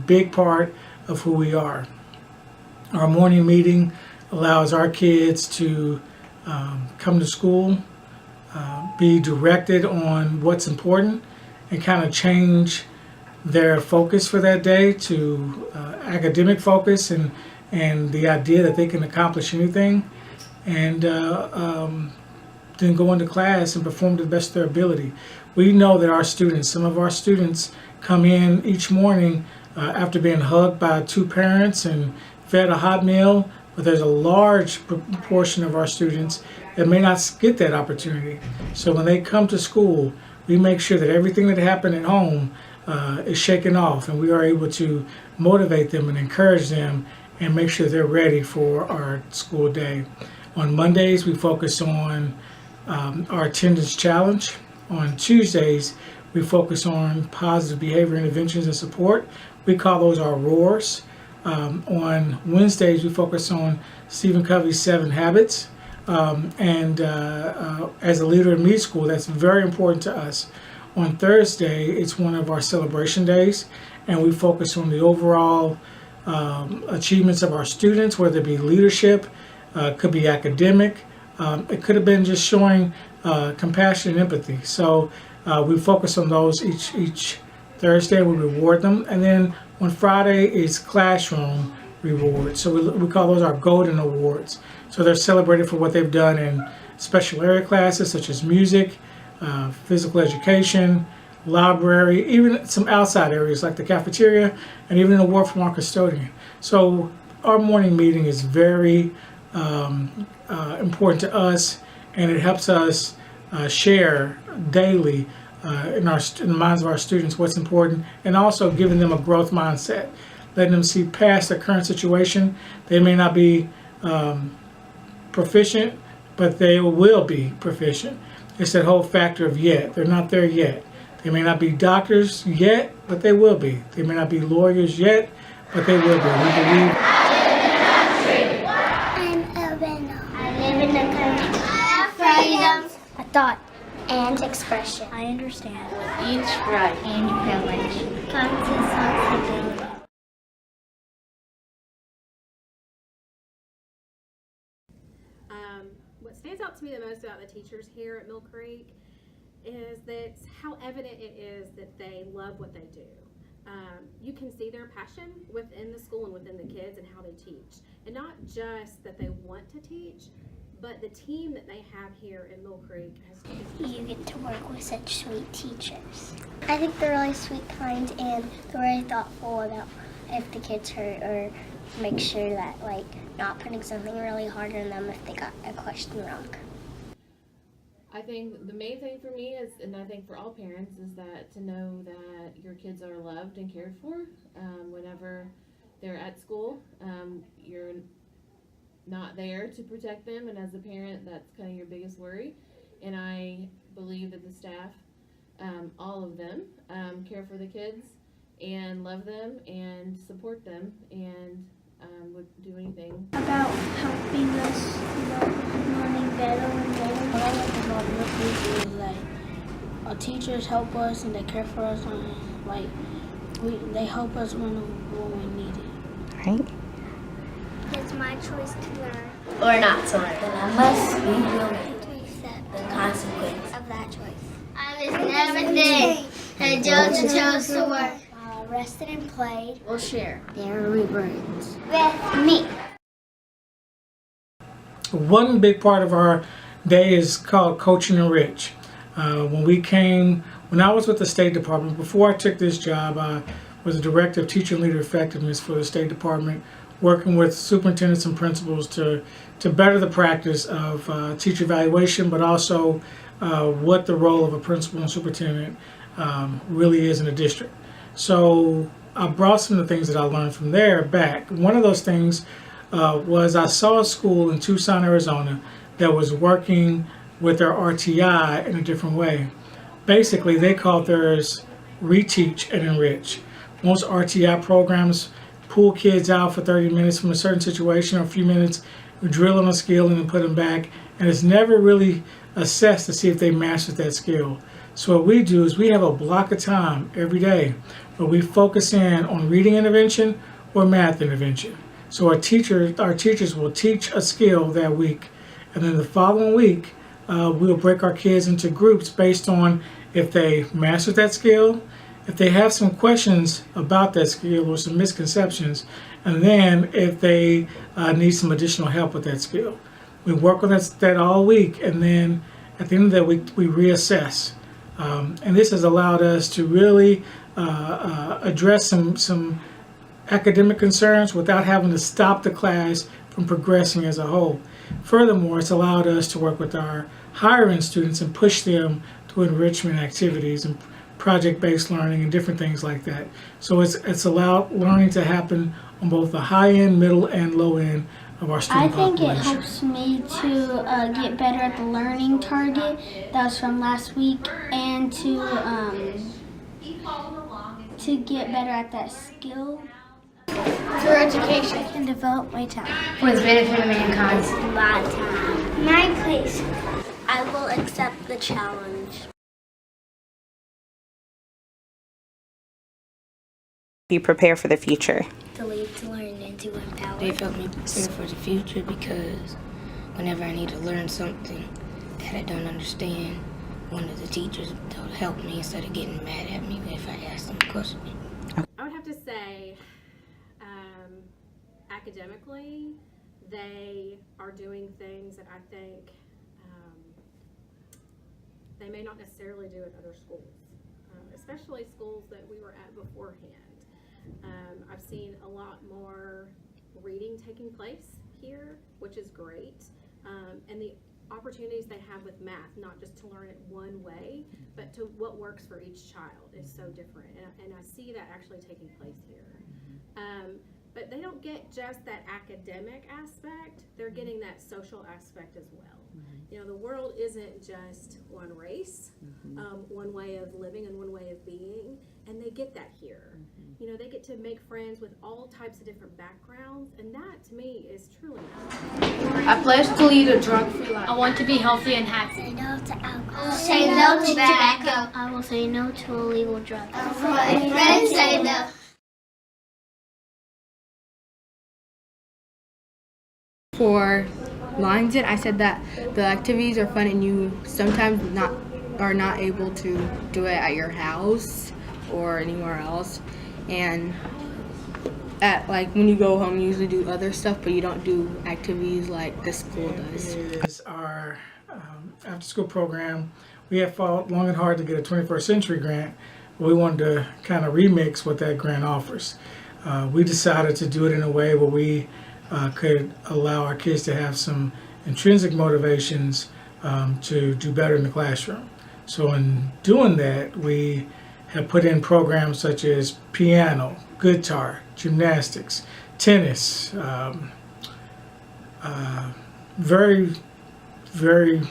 big part of who we are. Our morning meeting allows our kids to come to school, be directed on what's important, and kind of change their focus for that day to academic focus and the idea that they can accomplish anything, and then go into class and perform to the best of their ability. We know that our students, some of our students come in each morning after being hugged by two parents and fed a hot meal, but there's a large proportion of our students that may not get that opportunity. So when they come to school, we make sure that everything that happened at home is shaken off, and we are able to motivate them and encourage them and make sure they're ready for our school day. On Mondays, we focus on our attendance challenge. On Tuesdays, we focus on positive behavior interventions and support. We call those our roars. On Wednesdays, we focus on Stephen Covey's 7 Habits. And as a leader in Mead School, that's very important to us. On Thursday, it's one of our celebration days, and we focus on the overall achievements of our students, whether it be leadership, could be academic, it could have been just showing compassion and empathy. So we focus on those each Thursday. We reward them, and then on Friday is classroom rewards. So we call those our golden awards. So they're celebrated for what they've done in special area classes such as music, physical education, library, even some outside areas like the cafeteria, and even an award from our custodian. So our morning meeting is very important to us, and it helps us share daily in the minds of our students what's important, and also giving them a growth mindset, letting them see past their current situation. They may not be proficient, but they will be proficient. It's that whole factor of yet. They're not there yet. They may not be doctors yet, but they will be. They may not be lawyers yet, but they will be. We believe. I live in a country. I have freedom, a thought, and expression. I understand. With each right and privilege comes responsibility. What stands out to me the most about the teachers here at Mill Creek is that how evident it is that they love what they do. You can see their passion within the school and within the kids and how they teach. And not just that they want to teach, but the team that they have here in Mill Creek You get to work with such sweet teachers. I think they're really sweet, kind, and they're really thoughtful about if the kids hurt, or make sure that, like, not putting something really hard on them if they got a question wrong. I think the main thing for me is, and I think for all parents, is that to know that your kids are loved and cared for whenever they're at school. You're not there to protect them, and as a parent, that's kind of your biggest worry. And I believe that the staff, all of them, care for the kids and love them and support them, and would do anything. About helping us learning better and better. What I like about Mill Creek is like our teachers help us and they care for us, and like they help us when we need it. Right? It's my choice to learn. Or not to learn. Then I must be willing To accept the consequence of that choice. I was never there until chose to work. Rested and played. We'll share their rewards With me. One big part of our day is called Coach and Enrich. When I was with the State Department, before I took this job, I was a director of teacher and leader effectiveness for the State Department, working with superintendents and principals to better the practice of teacher evaluation, but also what the role of a principal and superintendent really is in a district. So I brought some of the things that I learned from there back. One of those things was I saw a school in Tucson, Arizona that was working with their RTI in a different way. Basically, they called theirs Reteach and Enrich. Most RTI programs pull kids out for 30 minutes from a certain situation, or a few minutes, drill on a skill and then put them back, and it's never really assessed to see if they mastered that skill. So what we do is we have a block of time every day but we focus in on reading intervention or math intervention. So our teachers will teach a skill that week, and then the following week we'll break our kids into groups based on if they mastered that skill, if they have some questions about that skill or some misconceptions, and then if they need some additional help with that skill. We work on that all week, and then at the end of that week we reassess. And this has allowed us to really address some academic concerns without having to stop the class from progressing as a whole. Furthermore, it's allowed us to work with our higher end students and push them to enrichment activities and project-based learning and different things like that. So it's allowed learning to happen on both the high end, middle, and low end of our student population. I think it helps me to get better at the learning target that was from last week, and to get better at that skill. Through education. And develop my talent. For the benefit of mankind. My time. My place. I will accept the challenge. You prepare for the future. To lead, to learn, and to empower. They've helped me prepare for the future because whenever I need to learn something that I don't understand, one of the teachers will help me instead of getting mad at me if I ask them a question. I would have to say, academically, they are doing things that I think they may not necessarily do at other schools, especially schools that we were at beforehand. I've seen a lot more reading taking place here, which is great, and the opportunities they have with math, not just to learn it one way, but to what works for each child is so different, and I see that actually taking place here. But they don't get just that academic aspect, they're getting that social aspect as well. You know, the world isn't just one race, one way of living and one way of being, and they get that here. You know, they get to make friends with all types of different backgrounds, and that to me is truly nice. I pledge to lead a drug-free life. I want to be healthy and happy. Say no to alcohol. Say no to tobacco. I will say no to illegal drugs. My friends say no. For Lions Den, I said that the activities are fun and you sometimes are not able to do it at your house or anywhere else. And when you go home, you usually do other stuff, but you don't do activities like the school does. It is our after-school program. We have fought long and hard to get a 21st Century grant, but we wanted to kind of remix what that grant offers. We decided to do it in a way where we could allow our kids to have some intrinsic motivations to do better in the classroom. So in doing that, we have put in programs such as piano, guitar, gymnastics, tennis, very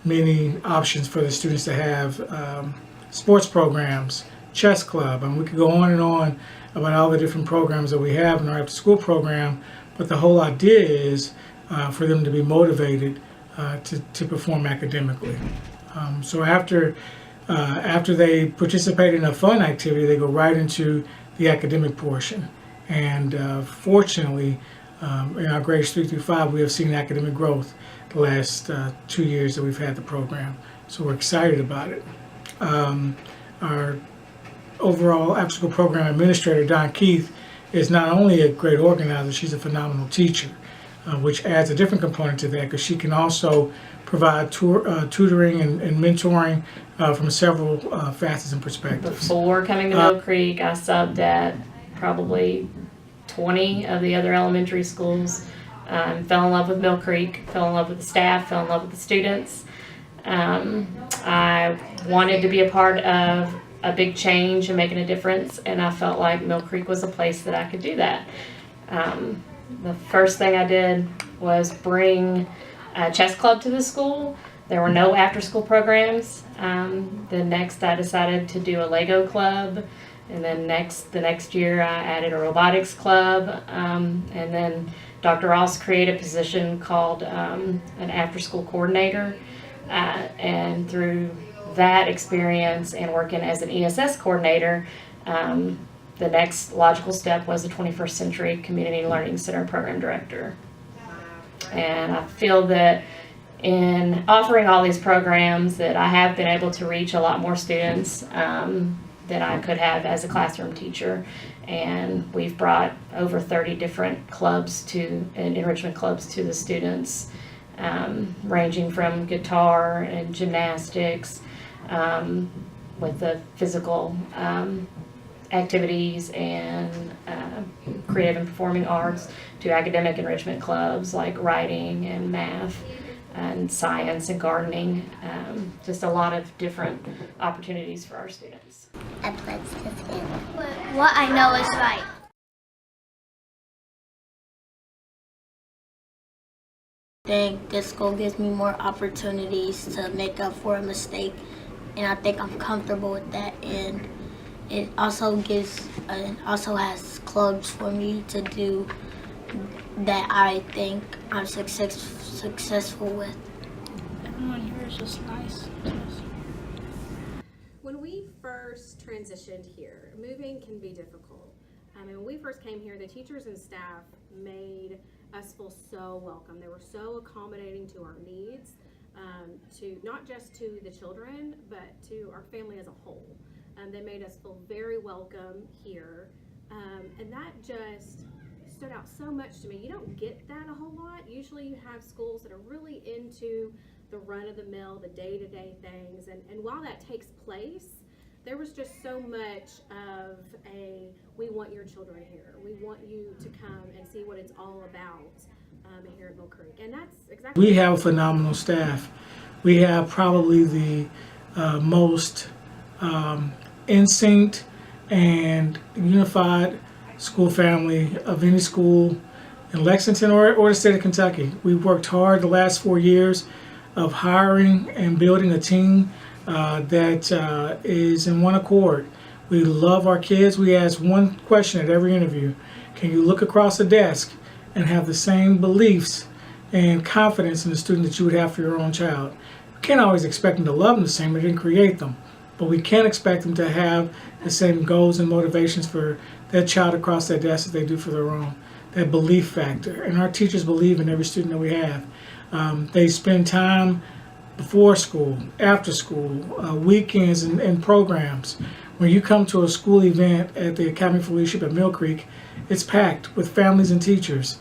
many options for the students to have, sports programs, chess club, and we could go on and on about all the different programs that we have in our after-school program, but the whole idea is for them to be motivated to perform academically. So after they participate in a fun activity, they go right into the academic portion. And fortunately, in our grades 3 through 5, we have seen academic growth the last 2 years that we've had the program. So we're excited about it. Our overall after-school program administrator, Don Keith, is not only a great organizer, she's a phenomenal teacher, which adds a different component to that because she can also provide tutoring and mentoring from several facets and perspectives. Before coming to Mill Creek, I subbed at probably 20 of the other elementary schools. Fell in love with Mill Creek, fell in love with the staff, fell in love with the students. I wanted to be a part of a big change and making a difference, and I felt like Mill Creek was a place that I could do that. The first thing I did was bring a chess club to the school. There were no after-school programs. Then next I decided to do a Lego club, and then the next year I added a robotics club, and then Dr. Ross created a position called an after-school coordinator, and through that experience and working as an ESS coordinator, the next logical step was the 21st Century Community Learning Center Program Director. And I feel that in offering all these programs that I have been able to reach a lot more students than I could have as a classroom teacher. And we've brought over 30 different clubs and enrichment clubs to the students, ranging from guitar and gymnastics, with the physical activities and creative and performing arts, to academic enrichment clubs like writing and math and science and gardening. Just a lot of different opportunities for our students. I pledge to stand. What I know is right. I think this school gives me more opportunities to make up for a mistake, and I think I'm comfortable with that. And it also has clubs for me to do that I think I'm successful with. Everyone here is just nice. When we first transitioned here, moving can be difficult. When we first came here, the teachers and staff made us feel so welcome. They were so accommodating to our needs, to not just to the children, but to our family as a whole. They made us feel very welcome here, and that just stood out so much to me. You don't get that a whole lot. Usually you have schools that are really into the run-of-the-mill, the day-to-day things, and while that takes place, there was just so much of we want your children here. We want you to come and see what it's all about here at Mill Creek, and that's exactly. We have a phenomenal staff. We have probably the most in-sync and unified school family of any school in Lexington or the state of Kentucky. We've worked hard the last 4 years of hiring and building a team that is in one accord. We love our kids. We ask one question at every interview: can you look across the desk and have the same beliefs and confidence in the student that you would have for your own child? We can't always expect them to love them the same. We didn't create them. But we can expect them to have the same goals and motivations for their child across their desk as they do for their own. That belief factor. And our teachers believe in every student that we have. They spend time before school, after school, weekends and programs. When you come to a school event at the Academy for Leadership at Mill Creek, it's packed with families and teachers.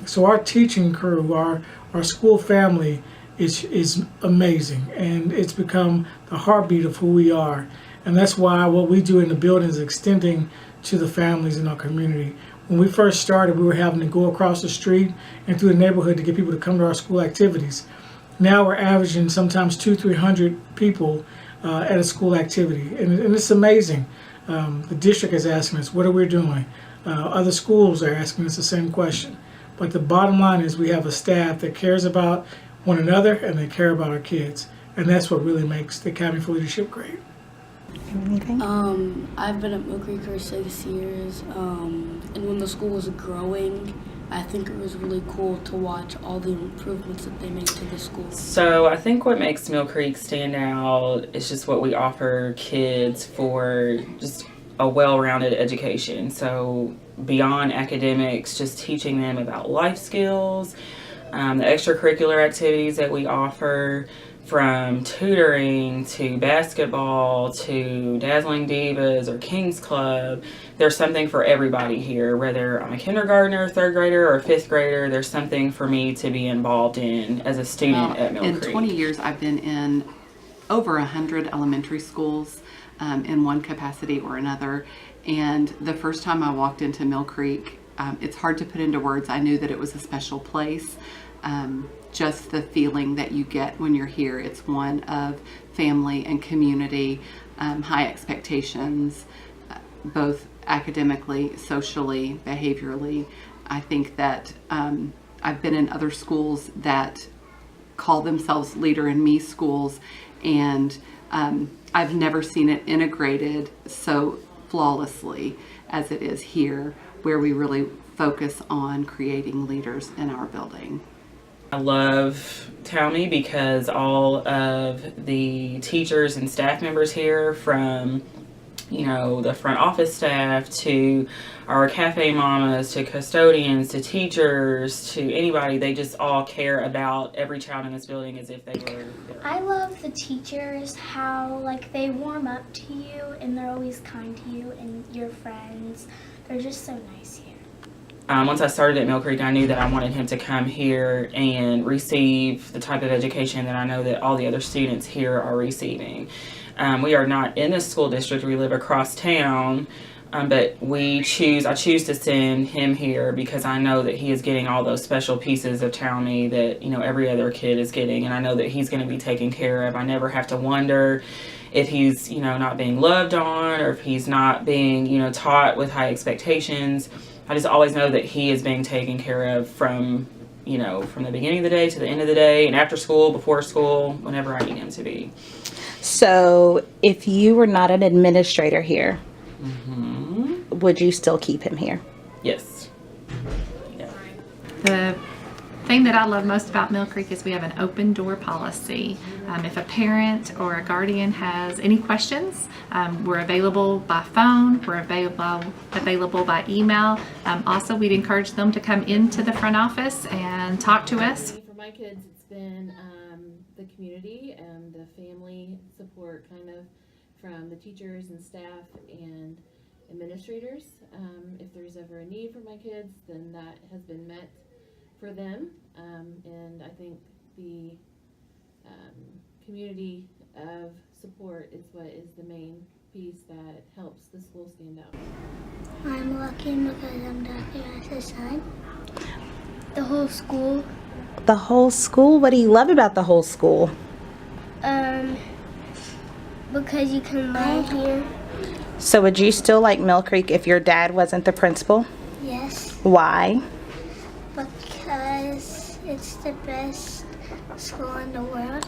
So our teaching crew, our school family is amazing, and it's become the heartbeat of who we are. And that's why what we do in the building is extending to the families in our community. When we first started, we were having to go across the street and through the neighborhood to get people to come to our school activities. Now we're averaging sometimes 200-300 people at a school activity, and it's amazing. The district is asking us, what are we doing? Other schools are asking us the same question. But the bottom line is we have a staff that cares about one another and they care about our kids. And that's what really makes the Academy for Leadership great. I've been at Mill Creek for 6 years, and when the school was growing, I think it was really cool to watch all the improvements that they made to the school. So I think what makes Mill Creek stand out is just what we offer kids for just a well-rounded education. So beyond academics, just teaching them about life skills, the extracurricular activities that we offer, from tutoring to basketball to Dazzling Divas or King's Club. There's something for everybody here, whether I'm a kindergartner, third grader, or fifth grader. There's something for me to be involved in as a student at Mill Creek. In 20 years, I've been in over 100 elementary schools in one capacity or another. And the first time I walked into Mill Creek, it's hard to put into words. I knew that it was a special place. Just the feeling that you get when you're here. It's one of family and community, high expectations, both academically, socially, behaviorally. I think that I've been in other schools that call themselves Leader in Me schools, and I've never seen it integrated so flawlessly as it is here, where we really focus on creating leaders in our building. I love Talmy because all of the teachers and staff members here, from the front office staff to our cafe mamas to custodians to teachers to anybody, they just all care about every child in this building as if they were there. I love the teachers, how like they warm up to you and they're always kind to you and your friends. They're just so nice here. Once I started at Mill Creek, I knew that I wanted him to come here and receive the type of education that I know that all the other students here are receiving. We are not in this school district. We live across town, but I choose to send him here because I know that he is getting all those special pieces of Talmy that every other kid is getting, and I know that he's going to be taken care of. I never have to wonder if he's not being loved on, or if he's not being taught with high expectations. I just always know that he is being taken care of from the beginning of the day to the end of the day, and after school, before school, whenever I need him to be. So if you were not an administrator here, would you still keep him here? Yes. Yeah. The thing that I love most about Mill Creek is we have an open door policy. If a parent or a guardian has any questions, we're available by phone, we're available by email. Also, we'd encourage them to come into the front office and talk to us. For my kids, it's been the community and the family support kind of from the teachers and staff and administrators. If there's ever a need for my kids, then that has been met for them. And I think the community of support is what is the main piece that helps the school stand out. I'm lucky because I'm Dr. Isis' son. The whole school. The whole school? What do you love about the whole school? Because you can learn here. So would you still like Mill Creek if your dad wasn't the principal? Yes. Why? Because it's the best school in the world.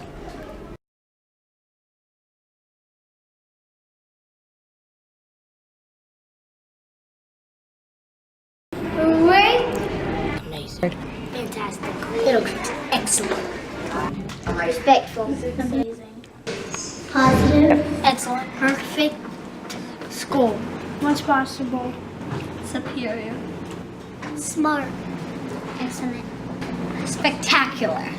Amazing. Fantastic. Middle Creek's excellent. Respectful. Amazing. Positive. Excellent. Perfect. School. What's possible? Superior. Smart. Excellent. Spectacular.